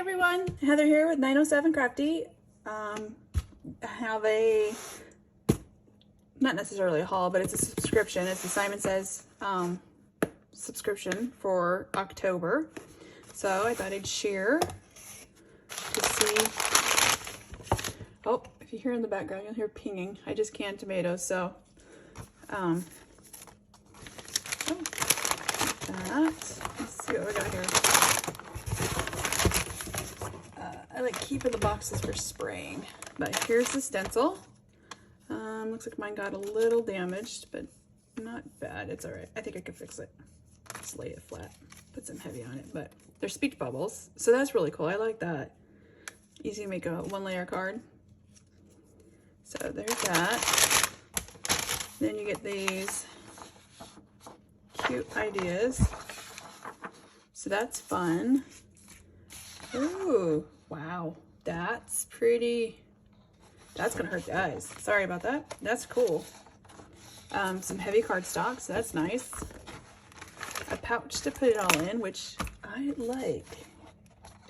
everyone, Heather here with 907 Crafty. I have a, not necessarily a haul, but it's a subscription. It's a Simon Says subscription for October. So I thought I'd share to see. Oh, if you hear in the background, you'll hear pinging. I just canned tomatoes, so that. Let's see what we got here. I like keeping the boxes for spraying, but here's the stencil. Looks like mine got a little damaged, but not bad. It's all right. I think I could fix it. Just lay it flat, put some heavy on it, but they're speech bubbles, so that's really cool. I like that. Easy to make a one-layer card. So there's that. Then you get these cute ideas. So that's fun. Ooh, wow, that's pretty. That's gonna hurt the eyes. Sorry about that. That's cool. Some heavy cardstock, so that's nice. A pouch to put it all in, which I like.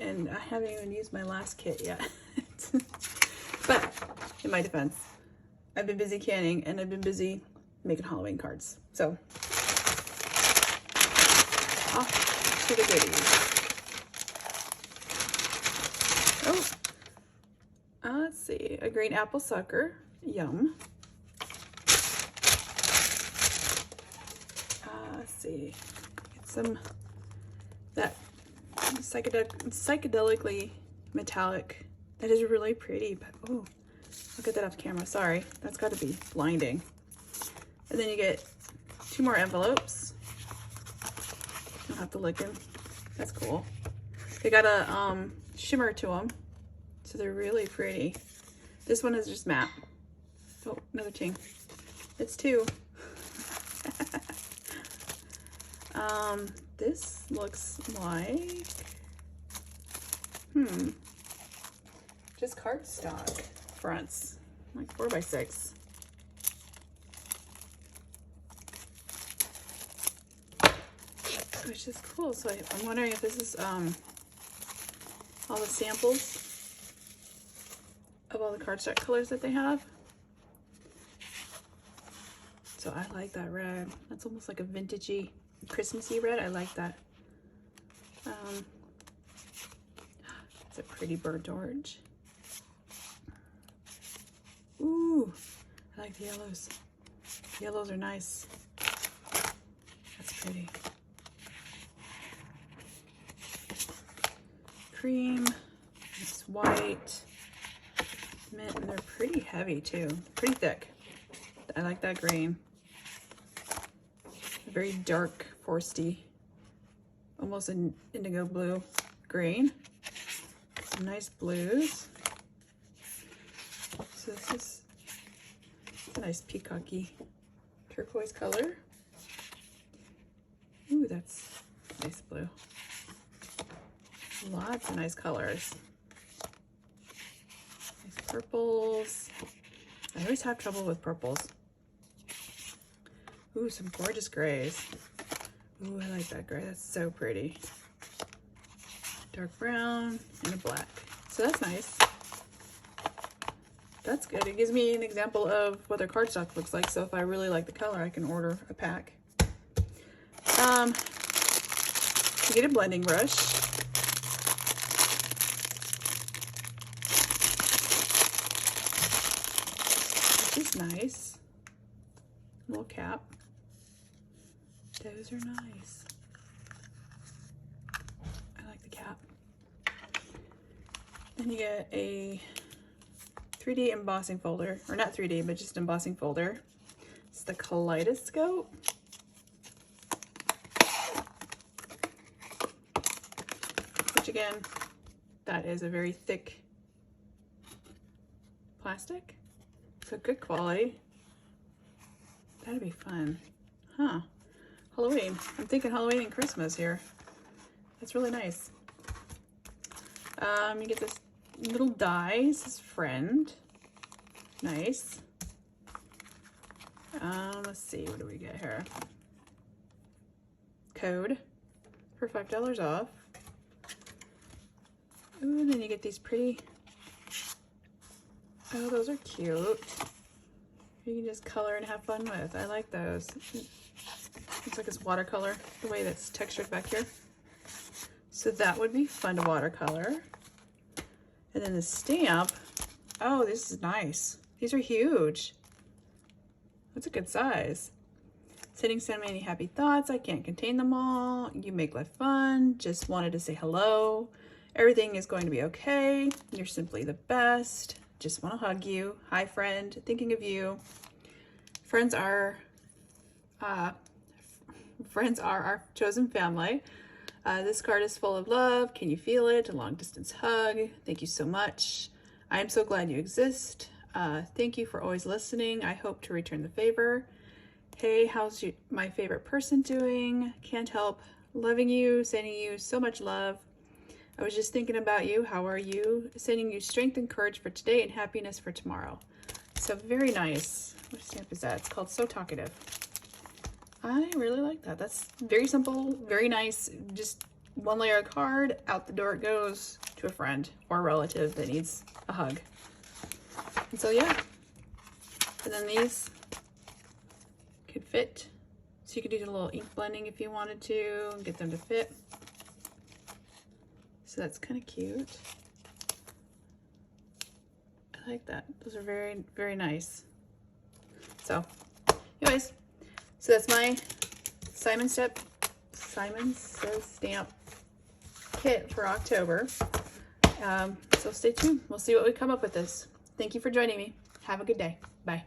And I haven't even used my last kit yet. But in my defense, I've been busy canning and I've been busy making Halloween cards. So off to the goodies. Oh, let's see, a green apple sucker, yum. Let's see, get some, that psychedelically metallic. That is really pretty, but oh, I'll get that off camera, sorry. That's gotta be blinding. And then you get 2 more envelopes. I'll have to lick them. That's cool. They got a shimmer to them, so they're really pretty. This one is just matte. Oh, another ting. It's 2. This looks like, just cardstock fronts, like 4x6. Which is cool. So I'm wondering if this is all the samples of all the cardstock colors that they have. So I like that red. That's almost like a vintagey, Christmassy red. I like that. It's a pretty burnt orange. Ooh, I like the yellows. The yellows are nice. That's pretty. Cream, it's white, mint, and they're pretty heavy too, pretty thick. I like that green. A very dark, foresty, almost an indigo blue green. Some nice blues. So this is a nice peacocky turquoise color. Ooh, that's nice blue. Lots of nice colors. Nice purples. I always have trouble with purples. Ooh, some gorgeous grays. Ooh, I like that gray. That's so pretty. Dark brown and a black. So that's nice. That's good. It gives me an example of what their cardstock looks like. So if I really like the color, I can order a pack. You get a blending brush. Is nice. Little cap. Those are nice. I like the cap. Then you get a 3D embossing folder, or not 3D, but just embossing folder. It's the Kaleidoscope. Which again, that is a very thick plastic. So good quality. That'd be fun. Huh. Halloween. I'm thinking Halloween and Christmas here. That's really nice. You get this little die. This is Friend. Nice. Let's see. What do we get here? Code for $5 off. Ooh, and then you get these pretty, oh, those are cute. You can just color and have fun with. I like those. Looks like it's watercolor, the way that's textured back here. So that would be fun to watercolor. And then the stamp, oh, this is nice. These are huge. That's a good size. Sending so many happy thoughts, I can't contain them all. You make life fun. Just wanted to say hello. Everything is going to be okay. You're simply the best. Just want to hug you. Hi, friend. Thinking of you. Friends are our chosen family. This card is full of love. Can you feel it? A long distance hug. Thank you so much. I am so glad you exist. Thank you for always listening. I hope to return the favor. Hey, how's my favorite person doing? Can't help loving you, sending you so much love. I was just thinking about you. How are you? Sending you strength and courage for today and happiness for tomorrow. So very nice. What stamp is that? It's called So Talkative. I really like that. That's very simple, very nice. Just one layer of card, out the door it goes to a friend or a relative that needs a hug. And so yeah. And then these could fit. So you could do a little ink blending if you wanted to and get them to fit. So that's kind of cute. I like that. Those are very, very nice. So anyways, so that's my Simon Says stamp kit for October. So stay tuned. We'll see what we come up with this. Thank you for joining me. Have a good day. Bye.